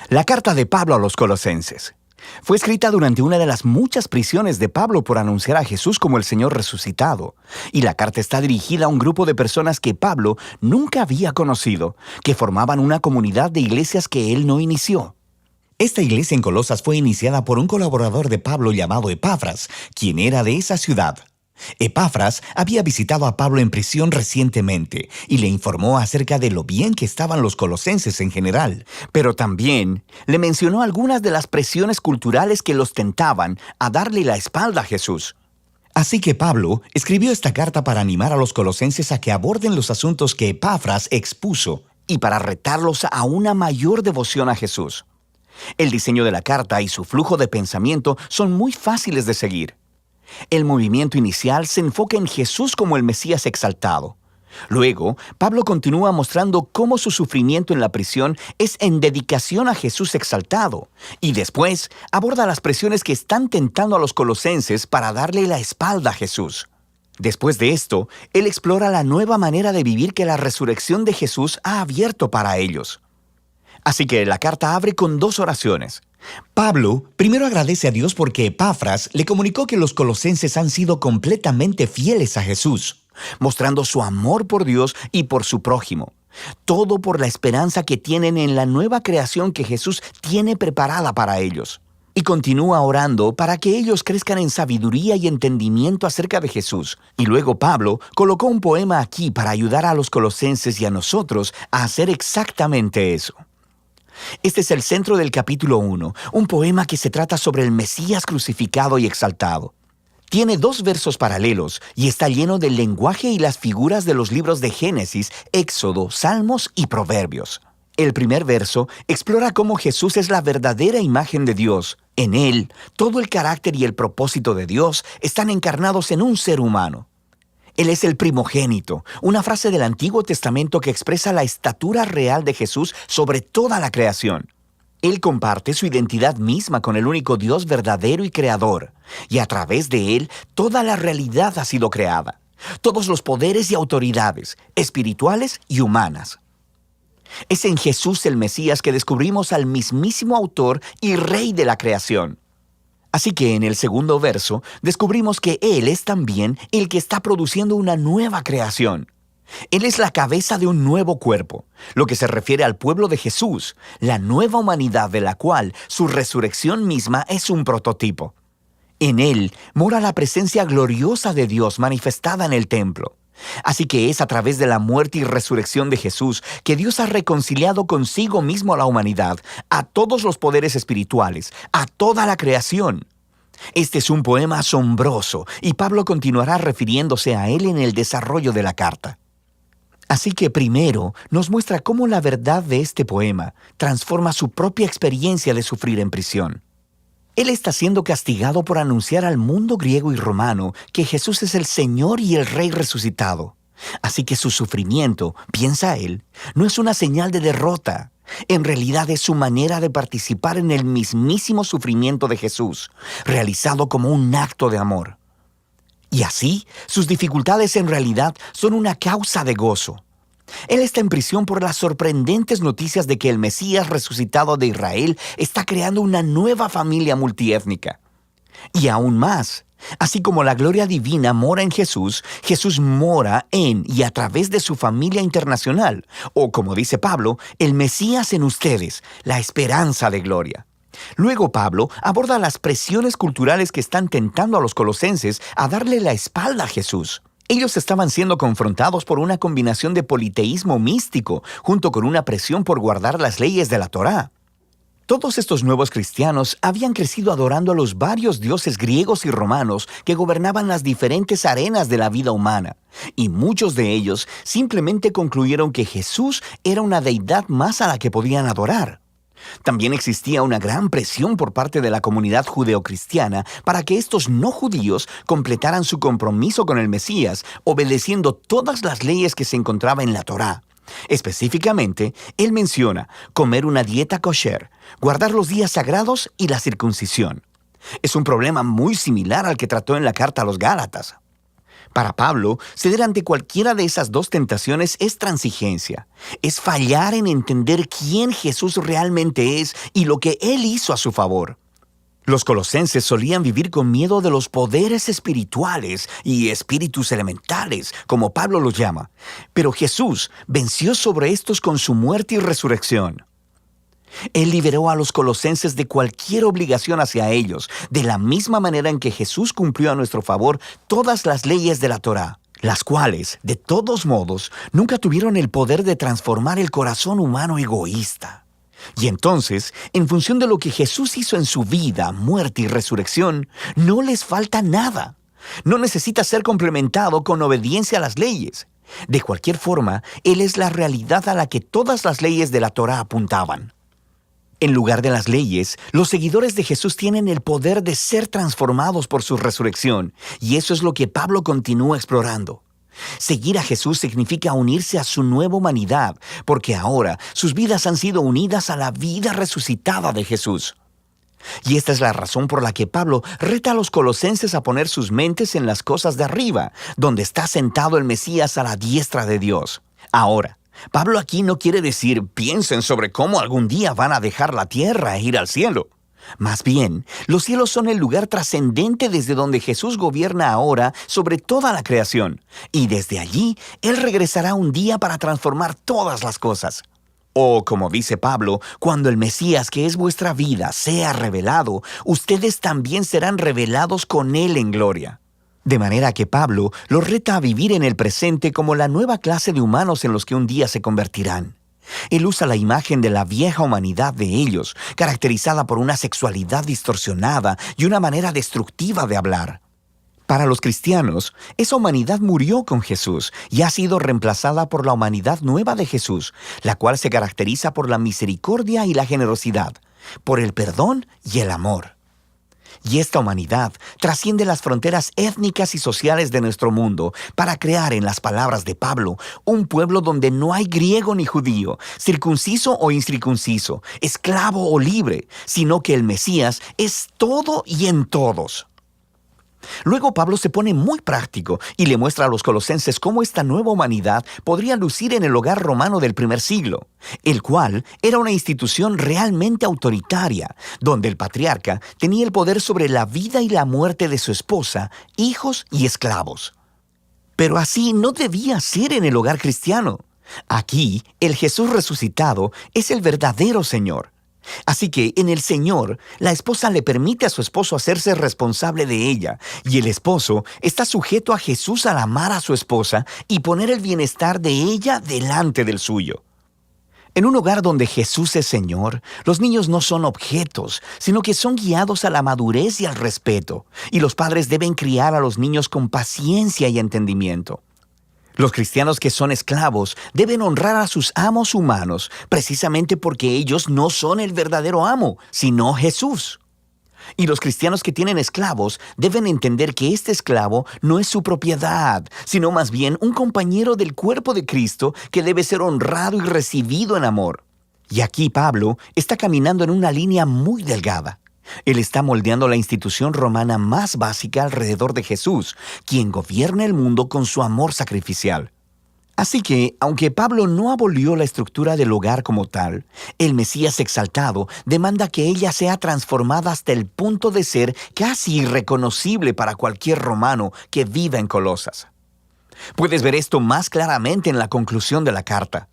La carta de Pablo a los Colosenses. Fue escrita durante una de las muchas prisiones de Pablo por anunciar a Jesús como el Señor resucitado. Y la carta está dirigida a un grupo de personas que Pablo nunca había conocido, que formaban una comunidad de iglesias que él no inició. Esta iglesia en Colosas fue iniciada por un colaborador de Pablo llamado Epafras, quien era de esa ciudad. Epafras había visitado a Pablo en prisión recientemente y le informó acerca de lo bien que estaban los colosenses en general, pero también le mencionó algunas de las presiones culturales que los tentaban a darle la espalda a Jesús. Así que Pablo escribió esta carta para animar a los colosenses a que aborden los asuntos que Epafras expuso y para retarlos a una mayor devoción a Jesús. El diseño de la carta y su flujo de pensamiento son muy fáciles de seguir. El movimiento inicial se enfoca en Jesús como el Mesías exaltado. Luego, Pablo continúa mostrando cómo su sufrimiento en la prisión es en dedicación a Jesús exaltado. Y después, aborda las presiones que están tentando a los colosenses para darle la espalda a Jesús. Después de esto, él explora la nueva manera de vivir que la resurrección de Jesús ha abierto para ellos. Así que la carta abre con 2 oraciones. Pablo primero agradece a Dios porque Epafras le comunicó que los colosenses han sido completamente fieles a Jesús, mostrando su amor por Dios y por su prójimo. Todo por la esperanza que tienen en la nueva creación que Jesús tiene preparada para ellos. Y continúa orando para que ellos crezcan en sabiduría y entendimiento acerca de Jesús. Y luego Pablo colocó un poema aquí para ayudar a los colosenses y a nosotros a hacer exactamente eso. Este es el centro del capítulo 1, un poema que se trata sobre el Mesías crucificado y exaltado. Tiene 2 versos paralelos y está lleno del lenguaje y las figuras de los libros de Génesis, Éxodo, Salmos y Proverbios. El primer verso explora cómo Jesús es la verdadera imagen de Dios. En él, todo el carácter y el propósito de Dios están encarnados en un ser humano. Él es el primogénito, una frase del Antiguo Testamento que expresa la estatura real de Jesús sobre toda la creación. Él comparte su identidad misma con el único Dios verdadero y creador, y a través de él toda la realidad ha sido creada, todos los poderes y autoridades, espirituales y humanas. Es en Jesús el Mesías que descubrimos al mismísimo autor y rey de la creación. Así que en el segundo verso descubrimos que Él es también el que está produciendo una nueva creación. Él es la cabeza de un nuevo cuerpo, lo que se refiere al pueblo de Jesús, la nueva humanidad de la cual su resurrección misma es un prototipo. En Él mora la presencia gloriosa de Dios manifestada en el templo. Así que es a través de la muerte y resurrección de Jesús que Dios ha reconciliado consigo mismo a la humanidad, a todos los poderes espirituales, a toda la creación. Este es un poema asombroso y Pablo continuará refiriéndose a él en el desarrollo de la carta. Así que primero nos muestra cómo la verdad de este poema transforma su propia experiencia de sufrir en prisión. Él está siendo castigado por anunciar al mundo griego y romano que Jesús es el Señor y el Rey resucitado. Así que su sufrimiento, piensa él, no es una señal de derrota. En realidad es su manera de participar en el mismísimo sufrimiento de Jesús, realizado como un acto de amor. Y así, sus dificultades en realidad son una causa de gozo. Él está en prisión por las sorprendentes noticias de que el Mesías resucitado de Israel está creando una nueva familia multiétnica. Y aún más, así como la gloria divina mora en Jesús, Jesús mora en y a través de su familia internacional, o como dice Pablo, el Mesías en ustedes, la esperanza de gloria. Luego Pablo aborda las presiones culturales que están tentando a los colosenses a darle la espalda a Jesús. Ellos estaban siendo confrontados por una combinación de politeísmo místico junto con una presión por guardar las leyes de la Torá. Todos estos nuevos cristianos habían crecido adorando a los varios dioses griegos y romanos que gobernaban las diferentes arenas de la vida humana, y muchos de ellos simplemente concluyeron que Jesús era una deidad más a la que podían adorar. También existía una gran presión por parte de la comunidad judeocristiana para que estos no judíos completaran su compromiso con el Mesías, obedeciendo todas las leyes que se encontraban en la Torá. Específicamente, él menciona comer una dieta kosher, guardar los días sagrados y la circuncisión. Es un problema muy similar al que trató en la carta a los Gálatas. Para Pablo, ceder ante cualquiera de esas dos tentaciones es transigencia. Es fallar en entender quién Jesús realmente es y lo que Él hizo a su favor. Los colosenses solían vivir con miedo de los poderes espirituales y espíritus elementales, como Pablo los llama. Pero Jesús venció sobre estos con su muerte y resurrección. Él liberó a los colosenses de cualquier obligación hacia ellos, de la misma manera en que Jesús cumplió a nuestro favor todas las leyes de la Torá, las cuales, de todos modos, nunca tuvieron el poder de transformar el corazón humano egoísta. Y entonces, en función de lo que Jesús hizo en su vida, muerte y resurrección, no les falta nada. No necesita ser complementado con obediencia a las leyes. De cualquier forma, Él es la realidad a la que todas las leyes de la Torá apuntaban. En lugar de las leyes, los seguidores de Jesús tienen el poder de ser transformados por su resurrección, y eso es lo que Pablo continúa explorando. Seguir a Jesús significa unirse a su nueva humanidad, porque ahora sus vidas han sido unidas a la vida resucitada de Jesús. Y esta es la razón por la que Pablo reta a los colosenses a poner sus mentes en las cosas de arriba, donde está sentado el Mesías a la diestra de Dios. Ahora, Pablo aquí no quiere decir piensen sobre cómo algún día van a dejar la tierra e ir al cielo. Más bien, los cielos son el lugar trascendente desde donde Jesús gobierna ahora sobre toda la creación, y desde allí Él regresará un día para transformar todas las cosas. O, como dice Pablo, cuando el Mesías, que es vuestra vida, sea revelado, ustedes también serán revelados con Él en gloria. De manera que Pablo los reta a vivir en el presente como la nueva clase de humanos en los que un día se convertirán. Él usa la imagen de la vieja humanidad de ellos, caracterizada por una sexualidad distorsionada y una manera destructiva de hablar. Para los cristianos, esa humanidad murió con Jesús y ha sido reemplazada por la humanidad nueva de Jesús, la cual se caracteriza por la misericordia y la generosidad, por el perdón y el amor. Y esta humanidad trasciende las fronteras étnicas y sociales de nuestro mundo para crear, en las palabras de Pablo, un pueblo donde no hay griego ni judío, circunciso o incircunciso, esclavo o libre, sino que el Mesías es todo y en todos. Luego Pablo se pone muy práctico y le muestra a los colosenses cómo esta nueva humanidad podría lucir en el hogar romano del primer siglo, el cual era una institución realmente autoritaria, donde el patriarca tenía el poder sobre la vida y la muerte de su esposa, hijos y esclavos. Pero así no debía ser en el hogar cristiano. Aquí, el Jesús resucitado es el verdadero Señor. Así que en el Señor, la esposa le permite a su esposo hacerse responsable de ella, y el esposo está sujeto a Jesús al amar a su esposa y poner el bienestar de ella delante del suyo. En un hogar donde Jesús es Señor, los niños no son objetos, sino que son guiados a la madurez y al respeto, y los padres deben criar a los niños con paciencia y entendimiento. Los cristianos que son esclavos deben honrar a sus amos humanos, precisamente porque ellos no son el verdadero amo, sino Jesús. Y los cristianos que tienen esclavos deben entender que este esclavo no es su propiedad, sino más bien un compañero del cuerpo de Cristo que debe ser honrado y recibido en amor. Y aquí Pablo está caminando en una línea muy delgada. Él está moldeando la institución romana más básica alrededor de Jesús, quien gobierna el mundo con su amor sacrificial. Así que, aunque Pablo no abolió la estructura del hogar como tal, el Mesías exaltado demanda que ella sea transformada hasta el punto de ser casi irreconocible para cualquier romano que viva en Colosas. Puedes ver esto más claramente en la conclusión de la carta.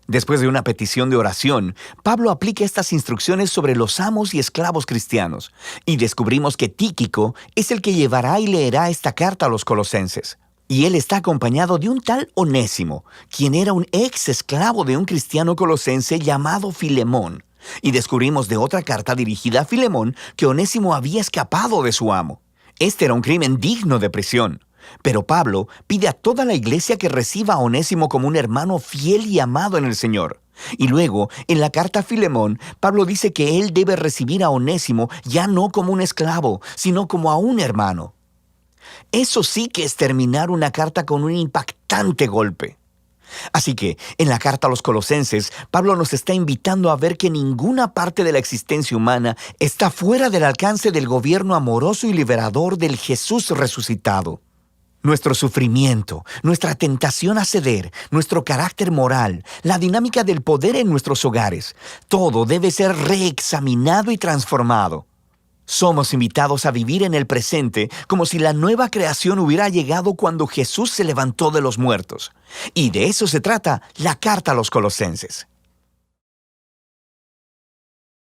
Después de una petición de oración, Pablo aplica estas instrucciones sobre los amos y esclavos cristianos, y descubrimos que Tíquico es el que llevará y leerá esta carta a los colosenses. Y él está acompañado de un tal Onésimo, quien era un ex esclavo de un cristiano colosense llamado Filemón. Y descubrimos de otra carta dirigida a Filemón que Onésimo había escapado de su amo. Este era un crimen digno de prisión. Pero Pablo pide a toda la iglesia que reciba a Onésimo como un hermano fiel y amado en el Señor. Y luego, en la carta a Filemón, Pablo dice que él debe recibir a Onésimo ya no como un esclavo, sino como a un hermano. Eso sí que es terminar una carta con un impactante golpe. Así que, en la carta a los colosenses, Pablo nos está invitando a ver que ninguna parte de la existencia humana está fuera del alcance del gobierno amoroso y liberador del Jesús resucitado. Nuestro sufrimiento, nuestra tentación a ceder, nuestro carácter moral, la dinámica del poder en nuestros hogares, todo debe ser reexaminado y transformado. Somos invitados a vivir en el presente como si la nueva creación hubiera llegado cuando Jesús se levantó de los muertos. Y de eso se trata la carta a los Colosenses.